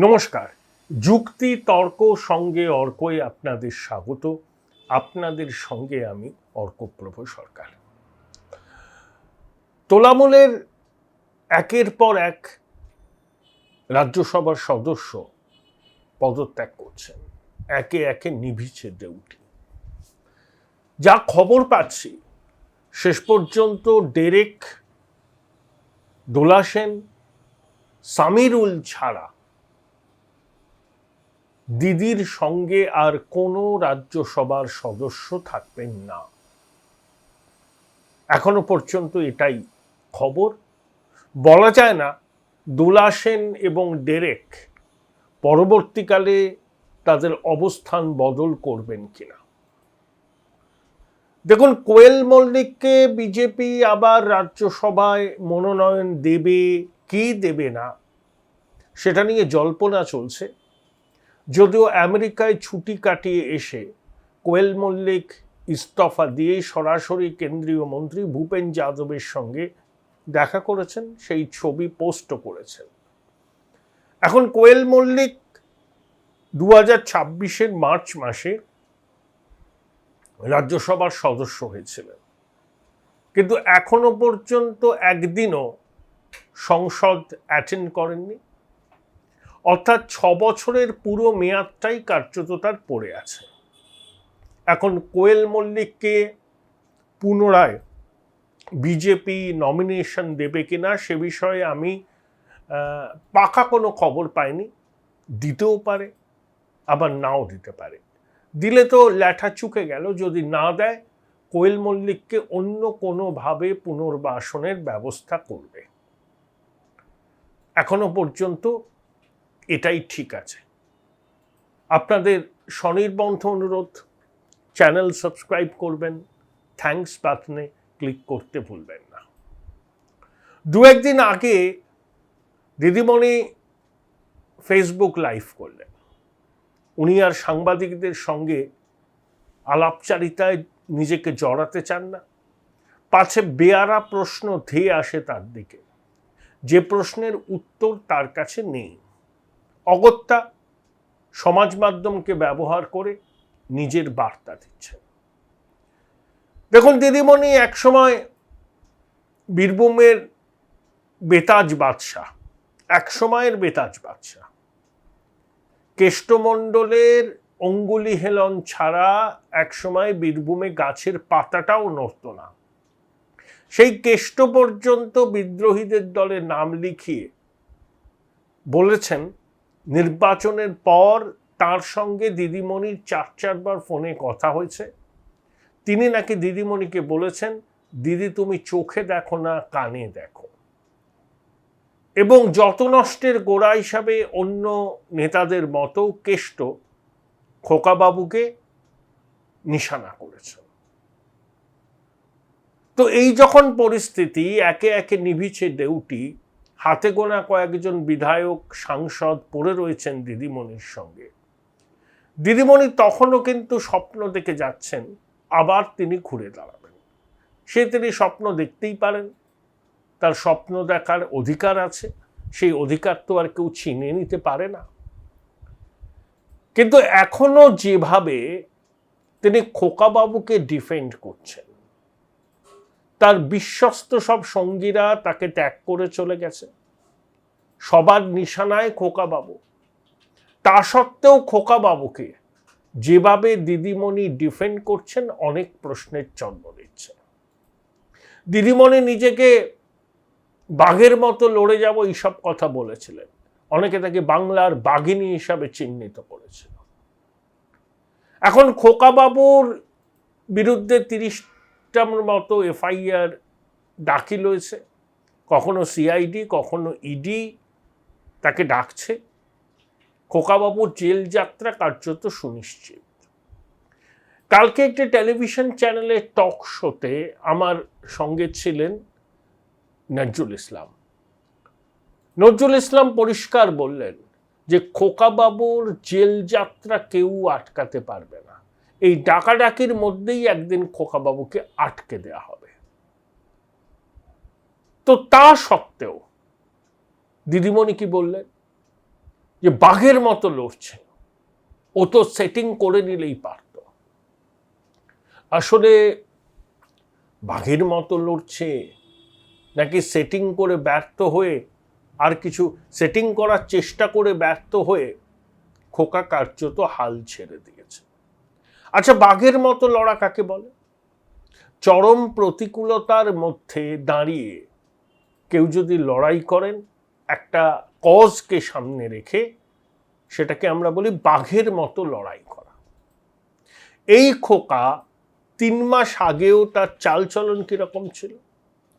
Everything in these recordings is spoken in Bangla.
নমস্কার। যুক্তি তর্ক সঙ্গে অর্কই আপনাদের স্বাগত। আপনাদের সঙ্গে আমি অর্কপ্রভ সরকার। তোলামূলের একের পর এক রাজ্যসভার সদস্য পদত্যাগ করছেন, একে একে নিভিছে ডেউটি। যা খবর পাচ্ছি শেষ পর্যন্ত ডেরেক, দোলা সেন, সামিরুল ছাড়া দিদির সঙ্গে আর কোনো রাজ্যসভার সদস্য থাকবেন না। এখনো পর্যন্ত এটাই খবর। বলা যায় না দোলা সেন এবং ডেরেক পরবর্তীকালে তাদের অবস্থান বদল করবেন কিনা। দেখুন, কোয়েল মল্লিককে বিজেপি আবার রাজ্যসভায় মনোনয়ন দেবে কি দেবে না সেটা নিয়ে জল্পনা চলছে। যদিও আমেরিকায় ছুটি কাটিয়ে এসে কোয়েল মল্লিক ইস্তফা দিয়ে সরাসরি কেন্দ্রীয় মন্ত্রী ভূপেন যাদবের সঙ্গে দেখা করেছেন, সেই ছবি পোস্টও করেছেন। এখন কোয়েল মল্লিক 2026-এর মার্চ মাসে রাজ্যসভার সদস্য হয়েছিলেন, কিন্তু এখনো পর্যন্ত একদিনও সংসদ অ্যাটেন্ড করেননি। অর্থাৎ 6 বছরের পুরো মেয়াদটাই কার্যত তার পড়ে আছে। এখন কোয়েল মল্লিককে পুনরায় বিজেপি নমিনেশন দেবে কিনা সে বিষয়ে আমি পাকা কোনো খবর পাইনি। দিতেও পারে, আবার নাও দিতে পারে। দিলে তো ল্যাঠা চুকে গেল। যদি না দেয়, কোয়েল মল্লিককে অন্য কোনোভাবে পুনর্বাসনের ব্যবস্থা করবে। এখনো পর্যন্ত এটাই ঠিক আছে। আপনাদের স্বনির্বন্ধ অনুরোধ, চ্যানেল সাবস্ক্রাইব করবেন, থ্যাঙ্কস বাটনে ক্লিক করতে ভুলবেন না। দু একদিন আগে দিদিমণি ফেসবুক লাইভ করলেন। উনি আর সাংবাদিকদের সঙ্গে আলাপচারিতায় নিজেকে জড়াতে চান না, পাছে বেয়ারা প্রশ্ন ধেয়ে আসে তার দিকে, যে প্রশ্নের উত্তর তার কাছে নেই। অগত্যা সমাজ মাধ্যমকে ব্যবহার করে নিজের বার্তা দিচ্ছেন। দেখুন, দিদিমণি একসময় বীরভূমের বেতাজ বাদশাহ, একসময়ের বেতাজ বাদশাহ, কেষ্টমণ্ডলের অঙ্গুলি হেলন ছাড়া একসময় বীরভূমে গাছের পাতাটাও নড়ত না। সেই কেষ্ট পর্যন্ত বিদ্রোহীদের দলে নাম লিখিয়ে বলেছেন নির্বাচনের পর তার সঙ্গে দিদিমণির 4-4বার ফোনে কথা হয়েছে। তিনি নাকি দিদিমণিকে বলেছেন, দিদি তুমি চোখে দেখো না, কানে দেখো। এবং যত নষ্টের গোড়া হিসাবে অন্য নেতাদের মতো কেষ্ট খোকাবাবুকে নিশানা করেছেন। তো এই যখন পরিস্থিতি, একে একে নিভিছে ডেউটি, হাতে গোনা কয়েকজন বিধায়ক সাংসদ পড়ে রয়েছেন দিদিমণির সঙ্গে। দিদিমণি তখনও কিন্তু স্বপ্ন দেখে যাচ্ছেন আবার তিনি ঘুরে দাঁড়াবেন। তিনি স্বপ্ন দেখতেই পারেন, তার স্বপ্ন দেখার অধিকার আছে, সেই অধিকার তো আর কেউ ছিনিয়ে নিতে পারে না। কিন্তু এখনো যেভাবে তিনি খোকাবাবুকে ডিফেন্ড করছেন, তার বিশ্বস্ত সব সঙ্গীরা তাকে ত্যাগ করে চলে গেছে, সবার নিশানায় খোকাবাবু। তা সত্ত্বেও খোকাবাবুকে যেভাবে দিদিমণি ডিফেন্ড করছেন, অনেক প্রশ্নের জন্ম দিচ্ছে। দিদিমণি নিজেকে বাঘের মতো লড়ে যাব এইসব কথা বলেছিলেন। অনেকে তাকে বাংলার বাঘিনী হিসাবে চিহ্নিত করেছিল। এখন খোকাবাবুর বিরুদ্ধে 30টার মতো এফআইআর দাখিল হয়েছে। কখনো সিআইডি, কখনো ইডি তাকে ডাকছে। খোকাবাবুর জেল যাত্রা কার্যত সুনিশ্চিত। কালকে একটি টেলিভিশন চ্যানেলের টক শোতে আমার সঙ্গে ছিলেন নজরুল ইসলাম। নজরুল ইসলাম পরিষ্কার বললেন যে খোকাবাবুর জেল যাত্রা কেউ আটকাতে পারবে না। এই ডাকাডাকির মধ্যেই একদিন খোকাবাবুকে আটকে দেয়া হবে। তো তা সত্ত্বেও দিদিমণি কি বললেন? যে বাঘের মতো লড়ছে, ও তো সেটিং করে নিলেই পারত। আসলে বাঘের মতো লড়ছে নাকি সেটিং করে ব্যর্থ হয়ে, আর কিছু সেটিং করার চেষ্টা করে ব্যর্থ হয়ে খোকা কার্যত হাল ছেড়ে দিয়েছে। আচ্ছা, বাঘের মতো লড়া কাকে বলে? চরম প্রতিকূলতার মধ্যে দাঁড়িয়ে কেউ যদি লড়াই করেন একটা কজকে সামনে রেখে, সেটাকে আমরা বলি বাঘের মতো লড়াই করা। এই খোকা 3 মাস আগেও তার চালচলন কিরকম ছিল,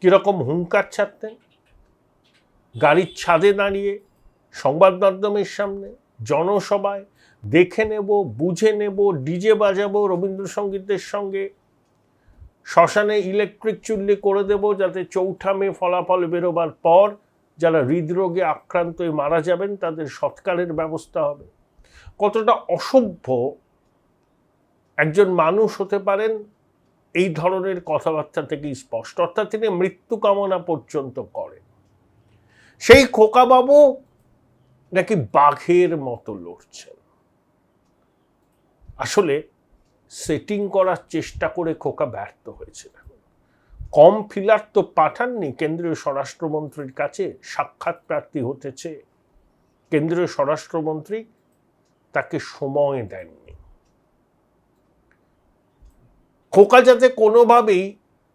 কিরকম হুঙ্কার ছাড়তেন, গাড়ির ছাদে দাঁড়িয়ে, সংবাদ মাধ্যমের সামনে, জনসভায়, দেখে নেব, বুঝে নেব, ডিজে বাজাবো রবীন্দ্রসঙ্গীতের সঙ্গে, শ্মশানে ইলেকট্রিক চুল্লি করে দেব যাতে 4 মে ফলাফল বেরোবার পর যারা হৃদরোগে আক্রান্ত হয়ে মারা যাবেন তাদের সৎকারের ব্যবস্থা হবে। কতটা অসভ্য একজন মানুষ হতে পারেন এই ধরনের কথাবার্তা থেকেই স্পষ্ট। অর্থাৎ তিনি মৃত্যু কামনা পর্যন্ত করেন। সেই খোকাবাবু নাকি বাঘের মতো লড়ছেন। আসলে সেটিং করার চেষ্টা করে খোকা ব্যর্থ হয়েছিলেন। কম ফিলার তো পাঠাননি কেন্দ্রীয় স্বরাষ্ট্রমন্ত্রীর কাছে সাক্ষাৎ প্রার্থী হতেছে। কেন্দ্রীয় স্বরাষ্ট্রমন্ত্রী তাকে সময় দেননি। খোকা যাতে কোনোভাবেই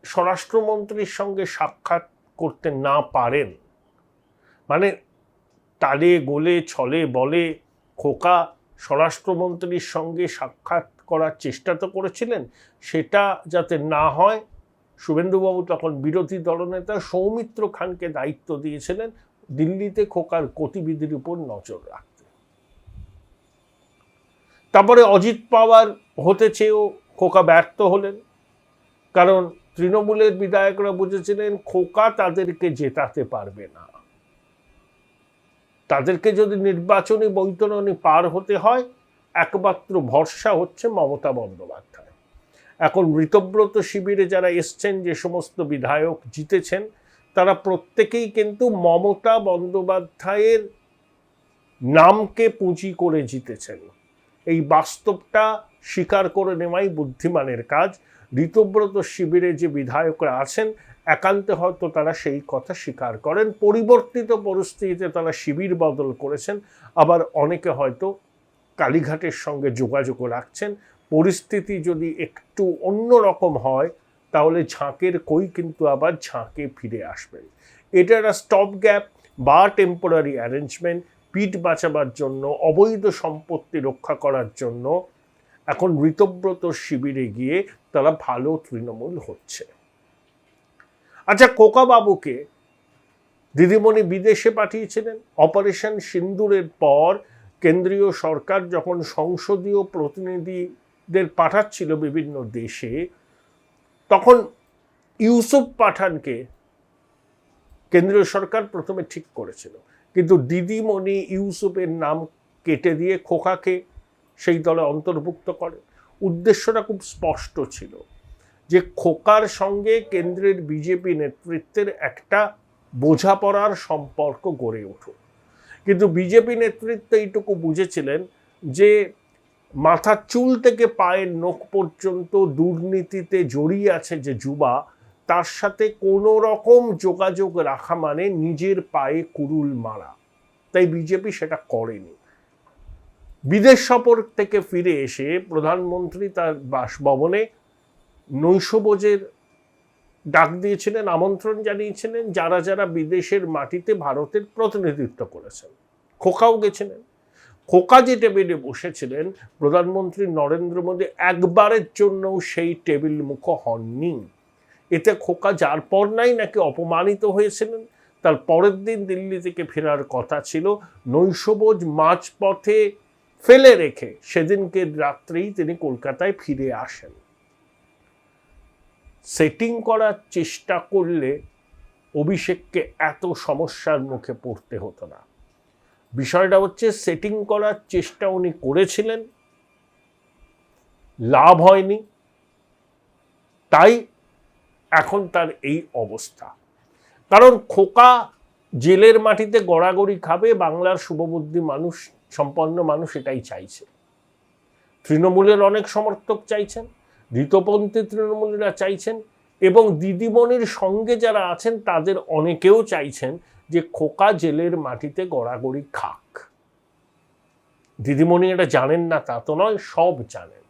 স্বরাষ্ট্রমন্ত্রীর সঙ্গে সাক্ষাৎ করতে না পারেন, মানে তালে গোলে ছলে বলে খোকা স্বরাষ্ট্রমন্ত্রীর সঙ্গে সাক্ষাৎ করার চেষ্টা তো করেছিলেন, সেটা যাতে না হয় শুভেন্দুবাবু তখন বিরোধী দলনেতা সৌমিত্র খানকে দায়িত্ব দিয়েছিলেন দিল্লিতে খোকার গতিবিধির উপর নজর রাখতে। তারপরে অজিত পাওয়ার হতে চেয়েও খোকা ব্যর্থ হলেন, কারণ তৃণমূলের বিধায়করা বুঝেছিলেন খোকা তাদেরকে জেতাতে পারবে না। তাদেরকে যদি নির্বাচনী বৈতরণী পার হতে হয়, একমাত্র ভরসা হচ্ছে মমতা বন্দ্যোপাধ্যায়। এখন ঋতব্রত শিবিরে যারা এসছেন, যে সমস্ত বিধায়ক জিতেছেন, তারা প্রত্যেকেই কিন্তু মমতা বন্দ্যোপাধ্যায়ের নামকে পুঁজি করে জিতেছেন। এই বাস্তবটা স্বীকার করে নেওয়াই বুদ্ধিমানের কাজ। ঋতব্রত শিবিরে যে বিধায়করা আছেন একান্তে হয়তো তারা সেই কথা স্বীকার করেন। পরিবর্তিত পরিস্থিতিতে তারা শিবির বদল করেছেন, আবার অনেকে হয়তো কালীঘাটের সঙ্গে যোগাযোগ রাখছেন। পরিস্থিতি যদি একটু অন্যরকম হয় তাহলে ঝাঁকের কই কিন্তু আবার ঝাঁকে ফিরে আসবেন। এটা একটা স্টপ গ্যাপ বা টেম্পোরারি অ্যারেঞ্জমেন্ট, পিঠ বাঁচাবার জন্য, অবৈধ সম্পত্তি রক্ষা করার জন্য এখন ঋতব্রত শিবিরে গিয়ে তারা ভালো তৃণমূল হচ্ছে। আচ্ছা, খোকাবাবুকে দিদিমণি বিদেশে পাঠিয়েছিলেন। অপারেশন সিন্দুরের পর কেন্দ্রীয় সরকার যখন সংসদীয় প্রতিনিধিদের পাঠাচ্ছিল বিভিন্ন দেশে, তখন ইউসুফ পাঠানকে কেন্দ্রীয় সরকার প্রথমে ঠিক করেছিল, কিন্তু দিদিমণি ইউসুফের নাম কেটে দিয়ে খোকাকে সেই দলে অন্তর্ভুক্ত করে। উদ্দেশ্যটা খুব স্পষ্ট ছিল যে খোকার সঙ্গে কেন্দ্রের বিজেপি নেতৃত্বের একটা বোঝাপড়ার সম্পর্ক গড়ে উঠুক। কিন্তু বিজেপি নেতৃত্ব এইটুকু বুঝেছিলেন যে মাথার চুল থেকে পায়ের নখ পর্যন্ত দুর্নীতিতে জড়িয়ে আছে যে যুবা, তার সাথে কোনো রকম যোগাযোগ রাখা মানে নিজের পায়ে কুড়ুল মারা। তাই বিজেপি সেটা করেনি। বিদেশ সফর থেকে ফিরে এসে প্রধানমন্ত্রী তার বাসভবনে নৈশভোজের ডাক দিয়েছিলেন, আমন্ত্রণ জানিয়েছিলেন যারা যারা বিদেশের মাটিতে ভারতের প্রতিনিধিত্ব করেছেন। খোকাও গেছিলেন। খোকা যে টেবিলে বসেছিলেন, প্রধানমন্ত্রী নরেন্দ্র মোদী একবারের জন্যও সেই টেবিল মুখ হননি। এতে খোকা যার পর নাই নাকি অপমানিত হয়েছিলেন। তার পরের দিন দিল্লি থেকে ফেরার কথা ছিল, নৈশভোজ মাঝপথে ফেলে রেখে সেদিনকে রাত্রেই তিনি কলকাতায় ফিরে আসেন। সেটিং করার চেষ্টা করলে অভিষেককে এত সমস্যার মুখে পড়তে হতো না। বিষয়টা হচ্ছে সেটিং করার চেষ্টা উনি করেছিলেন, লাভ হয়নি, তাই এখন তার এই অবস্থা। কারণ খোকা জেলের মাটিতে গড়াগড়ি খাবে, বাংলার শুভবুদ্ধি মানুষ সম্পন্ন মানুষ এটাই চাইছে। তৃণমূলের অনেক সমর্থক চাইছেন, ঋতপন্থী তৃণমূলীরা চাইছেন, এবং দিদিমণির সঙ্গে যারা আছেন তাদের অনেকেও চাইছেন যে খোকা জেলের মাটিতে গড়াগড়ি খাক। দিদিমণি এটা জানেন না তা তো নয়, সব জানেন,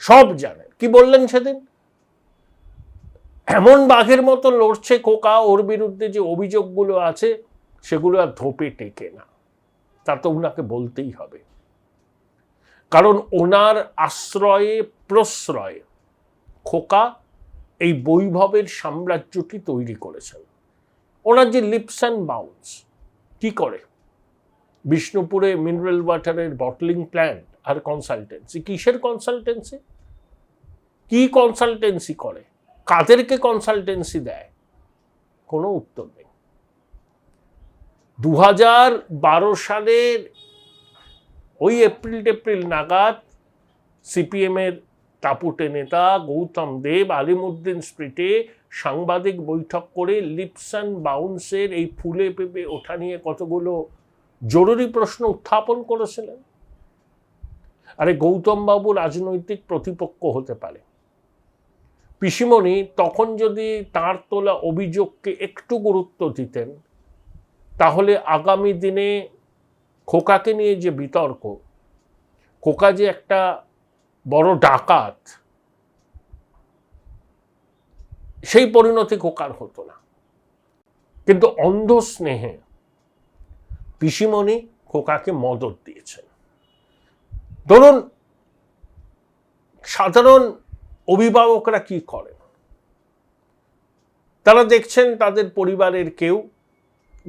সব জানেন। কি বললেন সেদিন? এমন বাঘের মতো লড়ছে খোকা, ওর বিরুদ্ধে যে অভিযোগগুলো আছে সেগুলো আর ধোপে টেকে না। তা তো ওনাকে বলতেই হবে, কারণ ওনার আশ্রয়ে প্রশ্রয়ে খোকা এই বৈভবের সাম্রাজ্যটি তৈরি করেছেন। ওনার যে লিপস অ্যান্ড বাউন্স কি করে, বিষ্ণুপুরে মিনারেল ওয়াটারের বটলিং প্ল্যান্ট আর কনসালটেন্সি, কিসের কনসালটেন্সি, কি কনসালটেন্সি করে, কাদেরকে কনসালটেন্সি দেয়, কোনো উত্তর নেই। 2012 সালের ওই এপ্রিল নাগাদ সিপিএমের টাপুটে নেতা গৌতম দেব আলিমুদ্দিন স্ট্রিটে সাংবাদিক বৈঠক করে লিপস অ্যান্ড বাউন্সের এই ফুলে পেঁপে ওঠা নিয়ে কতগুলো জরুরি প্রশ্ন উত্থাপন করেছিলেন। আরে গৌতম বাবু রাজনৈতিক প্রতিপক্ষ হতে পারে, পিসিমণি তখন যদি তার তোলা অভিযোগকে একটু গুরুত্ব দিতেন তাহলে আগামী দিনে খোকাকে নিয়ে যে বিতর্ক, খোকা যে একটা বড় ডাকাত, সেই পরিণতি খোকার হতো না। কিন্তু অন্ধ স্নেহে পিসিমণি খোকাকে মদত দিয়েছেন। ধরুন সাধারণ অভিভাবকরা কি করেন, তারা দেখছেন তাদের পরিবারের কেউ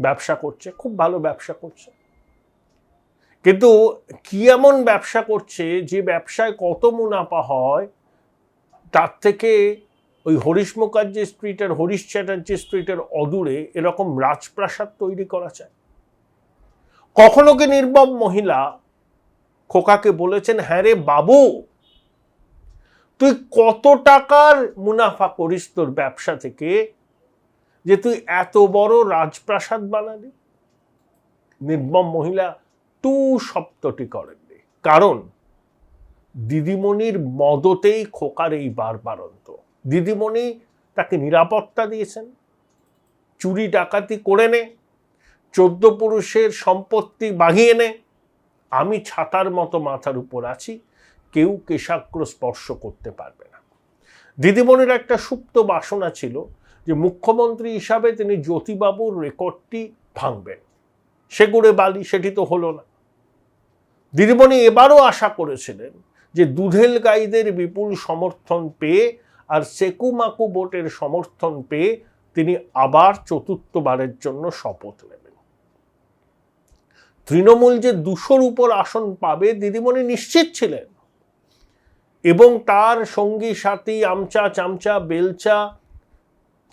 ব্যবসা করছে, খুব ভালো ব্যবসা করছে, কিন্তু কি এমন ব্যবসা করছে যে ব্যবসায় কত মুনাফা হয় তার থেকে ওই হরিশ মুখার্জি স্ট্রিটের, হরিশ চ্যাটার্জি স্ট্রিটের অদূরে এরকম রাজপ্রাসাদ তৈরি করা চায়। কখনো কি নির্মম মহিলা খোকাকে বলেছেন, হ্যাঁ রে বাবু, তুই কত টাকার মুনাফা করিস তোর ব্যবসা থেকে যে তুই এত বড় রাজপ্রাসাদ বানালি? নির্মম মহিলা টু শব্দটি করেননি, কারণ দিদিমণির মদতেই খোকার এই বারবারন্ত। দিদিমণি তাকে নিরাপত্তা দিয়েছেন, চুরি ডাকাতি করে নে, 14 পুরুষের সম্পত্তি বাগিয়ে নে, আমি ছাতার মতো মাথার উপর আছি, কেউ কেশাগ্র স্পর্শ করতে পারবে না। দিদিমণির একটা সুপ্ত বাসনা ছিল যে মুখ্যমন্ত্রী হিসাবে তিনি জ্যোতিবাবুর রেকর্ডটি ভাঙবেন। সেগুড়ে বালি, সেটি তো হলো না। দিদিমণি এবারও আশা করেছিলেন যে দুধেল গাইদের বিপুল সমর্থন পেয়ে আর সেকুমাকু ভোটের সমর্থন পেয়ে তিনি আবার চতুর্থবারের জন্য শপথ নেবেন। তৃণমূল যে 200-র উপর আসন পাবে দিদিমণি নিশ্চিত ছিলেন, এবং তার সঙ্গী সাথী আমচা চামচা বেলচা,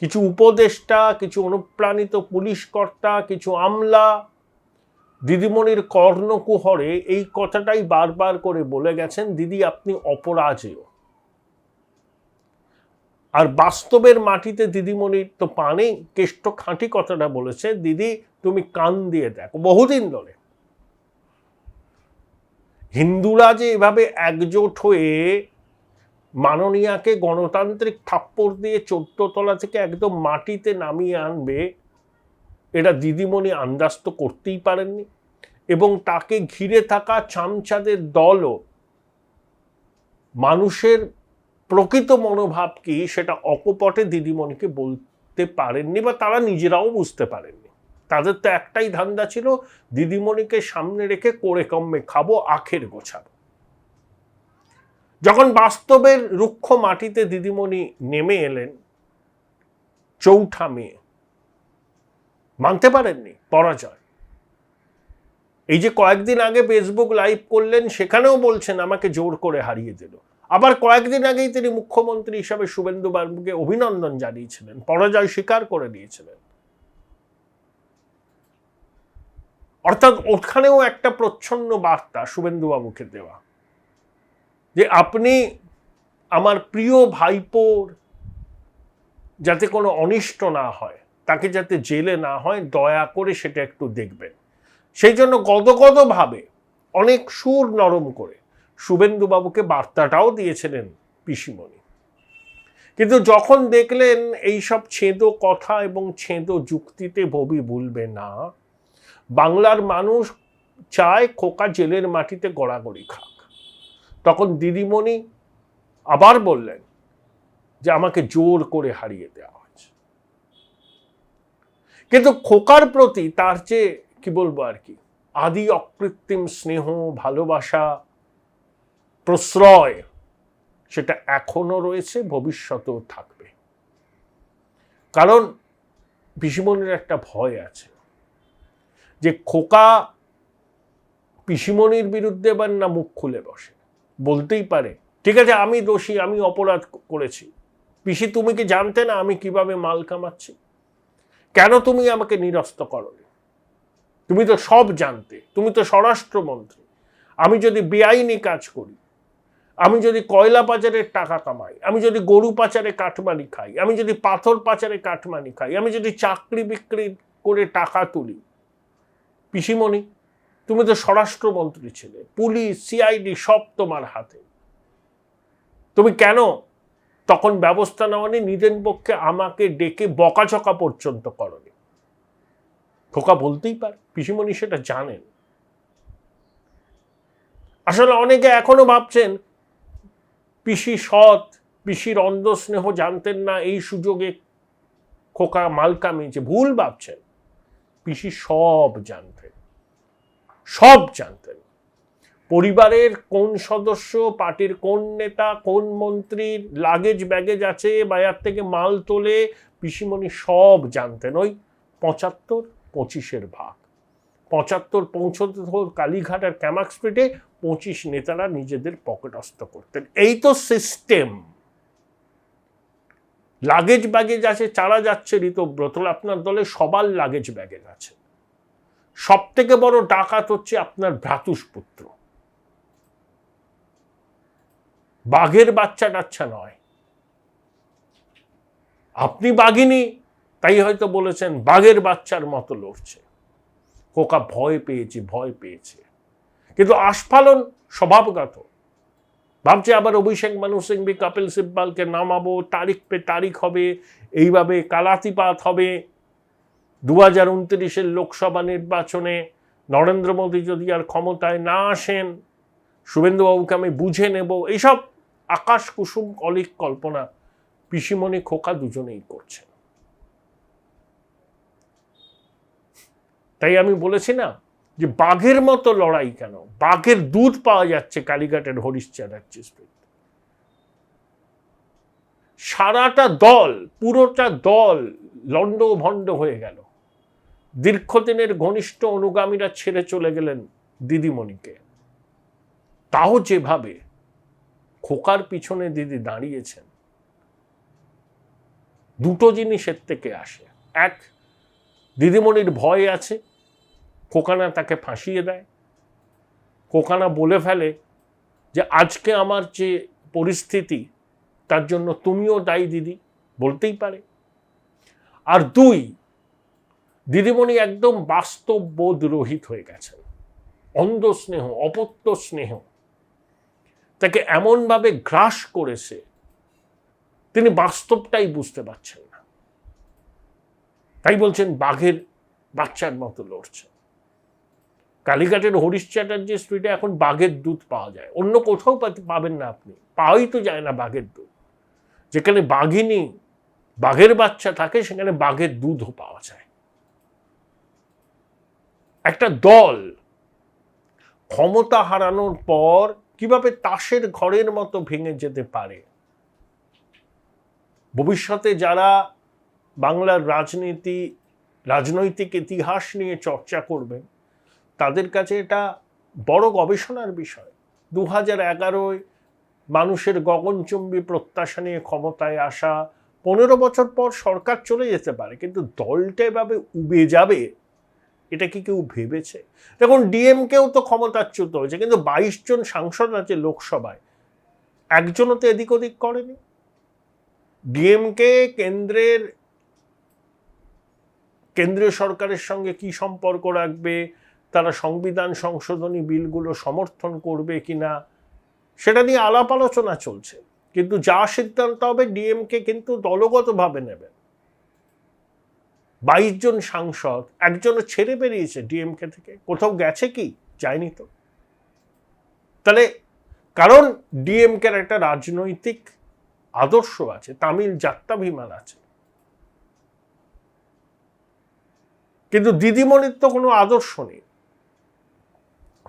কিছু উপদেষ্টা, কিছু অনুপ্রাণিত পুলিশ কর্তা, কিছু আমলা দিদিমণির কর্ণকুহরে এই কথাটাই বারবার করে বলে গেছেন, দিদি আপনি অপরাজেয়। আর বাস্তবের মাটিতে দিদিমণির তো পা নেই, কেষ্ট খাঁটি কথাটা বলেছে, দিদি তুমি কান দিয়ে দেখো। বহুদিন ধরে হিন্দুরা যে এভাবে একজোট হয়ে মাননীয়াকে গণতান্ত্রিক থাপ্পড় দিয়ে 14 তলা থেকে একদম মাটিতে নামিয়ে আনবে, এটা দিদিমণি আন্দাজ তো করতেই পারেননি। এবং তাকে ঘিরে থাকা চামচাদের দলও মানুষের প্রকৃত মনোভাব কি সেটা অকপটে দিদিমণিকে বলতে পারেননি, বা তারা নিজেরাও বুঝতে পারেননি। তাদের তো একটাই ধান্দা ছিল, দিদিমণিকে সামনে রেখে করে কমে খাবো, আখের গোছাবো। যখন বাস্তবের রুক্ষ মাটিতে দিদিমণি নেমে এলেন, চৌঠা মেয়ে, মানতে পারেননি পরাজয়। এই যে কয়েকদিন আগে ফেসবুক লাইভ করলেন, সেখানেও বলছেন আমাকে জোর করে হারিয়ে দিল। আবার কয়েকদিন আগেই তিনি মুখ্যমন্ত্রী হিসাবে শুভেন্দু বাবুকে অভিনন্দন জানিয়েছিলেন, পরাজয় স্বীকার করে নিয়েছিলেন। অর্থাৎ ওখানেও একটা প্রচ্ছন্ন বার্তা শুভেন্দু বাবুকে দেওয়া যে আপনি আমার প্রিয় ভাইপোর যাতে কোনো অনিষ্ট না হয়, তাকে যাতে জেলে না হয়, দয়া করে সেটা একটু দেখবেন। সেই জন্য গদগদভাবে অনেক সুর নরম করে শুভেন্দুবাবুকে বার্তাটাও দিয়েছিলেন পিসিমণি। কিন্তু যখন দেখলেন এইসব ছেঁদো কথা এবং ছেঁদো যুক্তিতে ববি ভুলবে না, বাংলার মানুষ চায় খোকা জেলের মাটিতে গড়াগড়ি খাক, তখন দিদিমণি আবার বললেন যে আমাকে জোর করে হারিয়ে দেওয়া হয়েছে। কিন্তু খোকার প্রতি তার যে কি বলবো আর কি আদি অকৃত্রিম স্নেহ, ভালোবাসা, প্রশ্রয় সেটা এখনো রয়েছে, ভবিষ্যতেও থাকবে। কারণ পিসিমণির একটা ভয় আছে যে খোকা পিসিমণির বিরুদ্ধে এবার না মুখ খুলে বসে, বলতেই পারে ঠিক আছে আমি দোষী, আমি অপরাধ করেছি, পিসি তুমি কি জানতে না আমি কিভাবে মাল কামাচ্ছি, কেন তুমি আমাকে নিরস্ত করনি, তুমি তো সব জানতে, তুমি তো স্বরাষ্ট্রমন্ত্রী, আমি যদি বেআইনি কাজ করি, আমি যদি কয়লা পাচারের টাকা কামাই, আমি যদি গরু পাচারে কাটমানি খাই, আমি যদি পাথর পাচারে কাটমানি খাই, আমি যদি চাকরি বিক্রি করে টাকা তুলি, পিসিমণি তুমি তো স্বরাষ্ট্রমন্ত্রী ছিলে, পুলিশ সিআইডি সব তোমার হাতে, তুমি কেন তখন ব্যবস্থা নেওয়ানি, নিজের পক্ষে আমাকে ডেকে বকাঝকা পর্যন্ত করনি? খোকা বলতেই পারে, পিসিমণি সেটা জানেন। আসলে অনেকে এখনো ভাবছেন পিসি সৎ, পিসির অন্ধ স্নেহ জানতেন না, এই সুযোগে খোকা মাল কামিয়েছে, ভুল ভাবছেন। পিসি সব জানতেন, সব জানতেন। পরিবারের কোন সদস্য, পার্টির কোন নেতা, কোন মন্ত্রীর লাগেজ ব্যাগেজ আছে, বাজার থেকে মাল তোলে, পিসিমণি সব জানতেন। ওই ৭৫-২৫ ভাগ, ৭৫ পৌঁছতে কালীঘাট আর ক্যামাক স্ট্রিটে, ২৫ নেতারা নিজেদের পকেটস্থ করতেন। এই তো সিস্টেম। লাগেজ ব্যাগেজ আছে, চারা যাচ্ছে ঋতব্রত, আপনার দলে সবার লাগেজ ব্যাগেজ আছে। সব থেকে বড় ডাকাত হচ্ছে আপনার ভ্রাতুষ্পুত্র, বাঘের বাচ্চা টাচ্চা নয়। আপনি বাঘিনী, তাই হয়তো বলেছেন বাঘের বাচ্চার মতো লড়ছে। খোকা ভয় পেয়েছে, ভয় পেয়েছে, কিন্তু আস্ফালন স্বভাবগত। ভাবছে আবার অভিষেক মানু সিংভি, কপিল সিব্বালকে নামাবো, তারিখ পে তারিখ হবে, এইভাবে কালাতিপাত হবে। 2029 লোকসভা নির্বাচনে নরেন্দ্র মোদী যদি আর ক্ষমতায় না আসেন, শুভেন্দুবাবুকে আমি বুঝে নেব, এইসব আকাশ কুসুম অলিক কল্পনা পিসিমণি খোকা দুজনেই করছেন। তাই আমি বলেছি না যে বাঘের মতো লড়াই কেন, বাঘের দুধ পাওয়া যাচ্ছে কালীঘাটের হরিশ চ্যাটার্জি স্ট্রিট। সারাটা দল, পুরোটা দল লন্ড ভন্ড হয়ে গেল। দীর্ঘদিনের ঘনিষ্ঠ অনুগামীরা ছেড়ে চলে গেলেন দিদিমণিকে। তাও যেভাবে খোকার পিছনে দিদি দাঁড়িয়েছেন, দুটো জিনিসের থেকে আসে। এক, দিদিমণির ভয় আছে খোকানা তাকে ফাঁসিয়ে দেয়, খোকানা বলে ফেলে যে আজকে আমার যে পরিস্থিতি তার জন্য তুমিও দায়ী দিদি, বলতেই পারে। আর দুই, দিদিমণি একদম বাস্তব বোধ রহিত হয়ে গেছেন। অন্ধ স্নেহ, অপত্য স্নেহ তাকে এমনভাবে গ্রাস করেছে, তিনি বাস্তবটাই বুঝতে পারছেন না। তাই বলছেন বাঘের বাচ্চার মতো লড়ছে। কালীঘাটের হরিশ চ্যাটার্জি স্ট্রিটে এখন বাঘের দুধ পাওয়া যায়, অন্য কোথাও পাবেন না আপনি, পাওয়াই তো যায় না বাঘের দুধ। যেখানে বাঘিনী, বাঘের বাচ্চা থাকে, সেখানে বাঘের দুধও পাওয়া যায়। একটা দল ক্ষমতা হারানোর পর কিভাবে তাসের ঘরের মতো ভেঙে যেতে পারে, ভবিষ্যতে যারা বাংলার রাজনৈতিক ইতিহাস নিয়ে চর্চা করবেন তাদের কাছে এটা বড় গবেষণার বিষয়। 2011 মানুষের গগনচুম্বী প্রত্যাশা নিয়ে ক্ষমতায় আসা, 15 বছর পর সরকার চলে যেতে পারে, কিন্তু দলটা এভাবে উবে যাবে এটা কি কেউ ভেবেছে? দেখুন, ডিএমকেও তো ক্ষমতাচ্যুত হয়েছে, কিন্তু 22 জন সাংসদ আছে লোকসভায়, একজনও তো এদিক ওদিক করেনি। ডিএমকে কেন্দ্রীয় সরকারের সঙ্গে কি সম্পর্ক রাখবে, তারা সংবিধান সংশোধনী বিলগুলো সমর্থন করবে কিনা সেটা নিয়ে আলাপ আলোচনা চলছে, কিন্তু যা সিদ্ধান্ত হবে ডিএমকে কিন্তু দলগতভাবে নেবে। 22 জন সাংসদ, একজনও ছেড়ে বেরিয়েছে ডিএমকে থেকে, কোথাও গেছে কি? যায়নি তো। তাহলে কারণ ডিএমকের একটা রাজনৈতিক আদর্শ আছে, তামিল জাত্যাভিমান আছে, কিন্তু দিদিমণির তো কোনো আদর্শ নেই।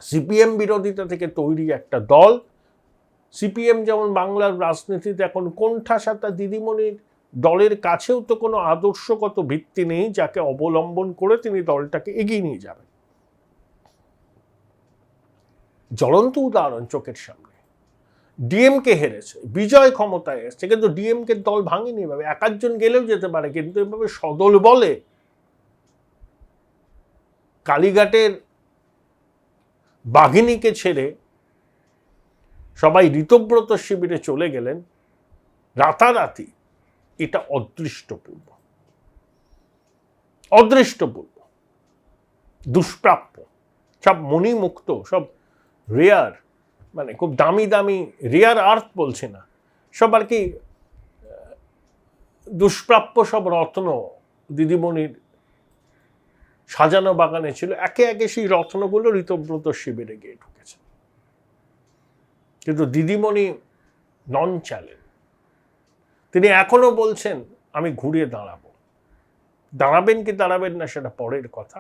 সিপিএম বিরোধিতা থেকে তৈরি একটা দল। সিপিএম যেমন বাংলার রাজনীতিতে এখন কোণঠাসা, দিদিমণির দলের কাছেও তো কোনো আদর্শগত ভিত্তি নেই যাকে অবলম্বন করে তিনি দলটাকে এগিয়ে নিয়ে যাবেন। জ্বলন্ত উদাহরণ চোখের সামনে, ডিএমকে হেরেছে, বিজয় ক্ষমতায় এসছে, কিন্তু ডিএমকে দল ভাঙেনি। এভাবে এক একজন গেলেও যেতে পারে, কিন্তু এভাবে সদল বলে কালীঘাটের বাঘিনীকে ছেড়ে সবাই ঋতব্রত শিবিরে চলে গেলেন রাতারাতি, এটা অদৃষ্টপূর্ব, অদৃষ্টপূর্ব, দুষ্প্রাপ্য। সব মণিমুক্ত, সব রেয়ার, মানে খুব দামি দামি রেয়ার আর্থ বলছি না, সব আর কি দুষ্প্রাপ্য সব রত্ন দিদিমণির সাজানো বাগানে ছিল। একে একে সেই রত্নগুলো ঋতব্রত শিবিরে গিয়ে ঢুকেছে, কিন্তু দিদিমণি নন চ্যালেঞ্জ। তিনি এখনো বলছেন আমি ঘুরে দাঁড়াবো। দাঁড়াবেন কি দাঁড়াবেন না সেটা পরের কথা,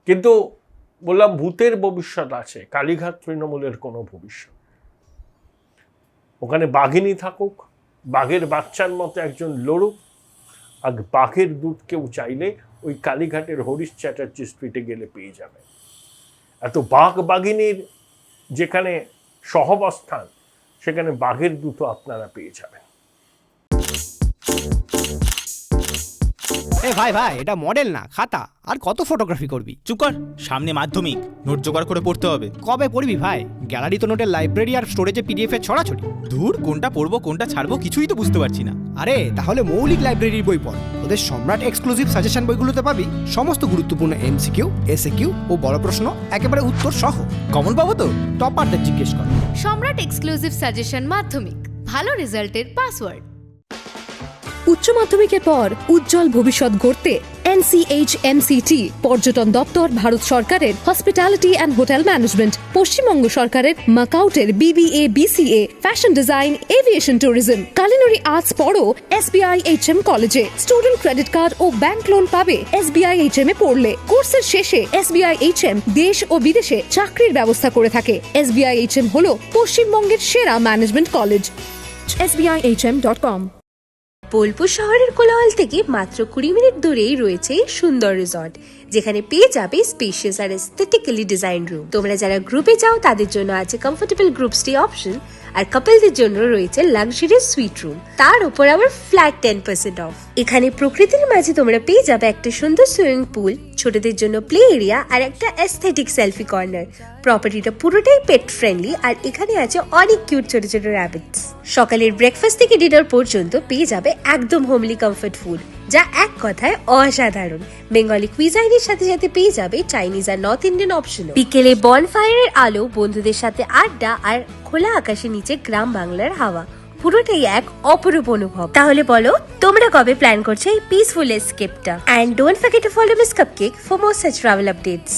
কিন্তু বললাম ভূতের ভবিষ্যৎ আছে, কালীঘাট তৃণমূলের কোনো ভবিষ্যৎ। ওখানে বাঘিনী থাকুক, বাঘের বাচ্চার মতো একজন লড়ুক, আর বাঘের দুধ কেউ চাইলে ওই কালীঘাটের হরিশ চ্যাটার্জি স্ট্রিটে গেলে পেয়ে যাবে। এত বাঘ বাঘিনীর যেখানে সহাবস্থান, সেখানে বাঘের দুধও আপনারা পেয়ে যাবেন। এ ভাই ভাই, এটা মডেল না খাতা, আর কত ফটোগ্রাফি করবি? চুপ কর, সামনে মাধ্যমিক, নোট জোগাড় করে পড়তে হবে। কবে পড়বি ভাই? গ্যালারি তো নোটের লাইব্রেরি আর স্টোরেজে পিডিএফ এর ছড়াছড়ি। ধুর, কোনটা পড়বো কোনটা ছাড়বো কিছুই তো বুঝতে পারছি না। আরে তাহলে মৌলিক লাইব্রেরির বই পড়। ওদের সম্রাট এক্সক্লুসিভ সাজেশন বইগুলোতে পাবি সমস্ত গুরুত্বপূর্ণ এমসিকিউ, এসএকিউ ও বড় প্রশ্ন একেবারে উত্তর সহ। কমন পাবো তো? টপারদের জিজ্ঞেস কর। সম্রাট এক্সক্লুসিভ সাজেশন মাধ্যমিক, ভালো রেজাল্টের পাসওয়ার্ড। উচ্চ মাধ্যমিকের পর উজ্জ্বল ভবিষ্যৎ গড়তে NCHMCT পর্যটন দপ্তর, ভারত সরকারের hospitality and hotel management, Paschimbanga সরকারের মাকাউটের BBA BCA, fashion design, aviation tourism, culinary arts পড়ো SBI HM কলেজে। স্টুডেন্ট ক্রেডিট কার্ড ও ব্যাংক লোন পাবে SBI HM এ পড়লে। কোর্সের শেষে SBI HM দেশ ও বিদেশে চাকরির ব্যবস্থা করে থাকে। SBI HM হলো পশ্চিমবঙ্গের সেরা ম্যানেজমেন্ট কলেজ। SBIHM.com। বোলপুর শহরের কোলাহল থেকে মাত্র 20 মিনিট দূরেই রয়েছে সুন্দর রিসর্ট, যেখানে পেয়ে যাবে স্পেশিয়াস আর এস্থেটিক্যালি ডিজাইন রুম। তোমরা যারা গ্রুপে যাও তাদের জন্য আছে কমফোর্টেবল গ্রুপ স্টে অপশন, আর কাপলদের জন্য রয়েছে লাক্সারিয়াস সুইট রুম, তার উপর আবার ফ্ল্যাট 10% অফ। এখানে প্রকৃতির মাঝে তোমরা পেয়ে যাবে একটা সুন্দর সুইমিং পুল, ছোটদের জন্য প্লে এরিয়া আর একটা এস্থেটিক সেলফি কর্নার। প্রপার্টিটা পুরোটাই পেট ফ্রেন্ডলি, আর এখানে আছে অনেক কিউট ছোট ছোট র্যাবিটস। সকালের ব্রেকফাস্ট থেকে ডিনার পর্যন্ত পেয়ে যাবে একদম হোমলি কমফর্ট ফুড, যা এক কথায় অসাধারণ। বেঙ্গলি কুইজাইনের সাথে সাথে পেয়ে যাবে চাইনিজ আর নর্থ ইন্ডিয়ান অপশনও। বিকেলে বনফায়ারের আলো, বন্ধুদের সাথে আড্ডা আর খোলা আকাশের নিচে গ্রাম বাংলার হাওয়া, পুরোটাই এক অপরূপ অনুভব। তাহলে বলো তোমরা কবে প্ল্যান করছো এই পিসফুল এসকেপটা? And don't forget to follow Miss Cupcake for more such travel updates.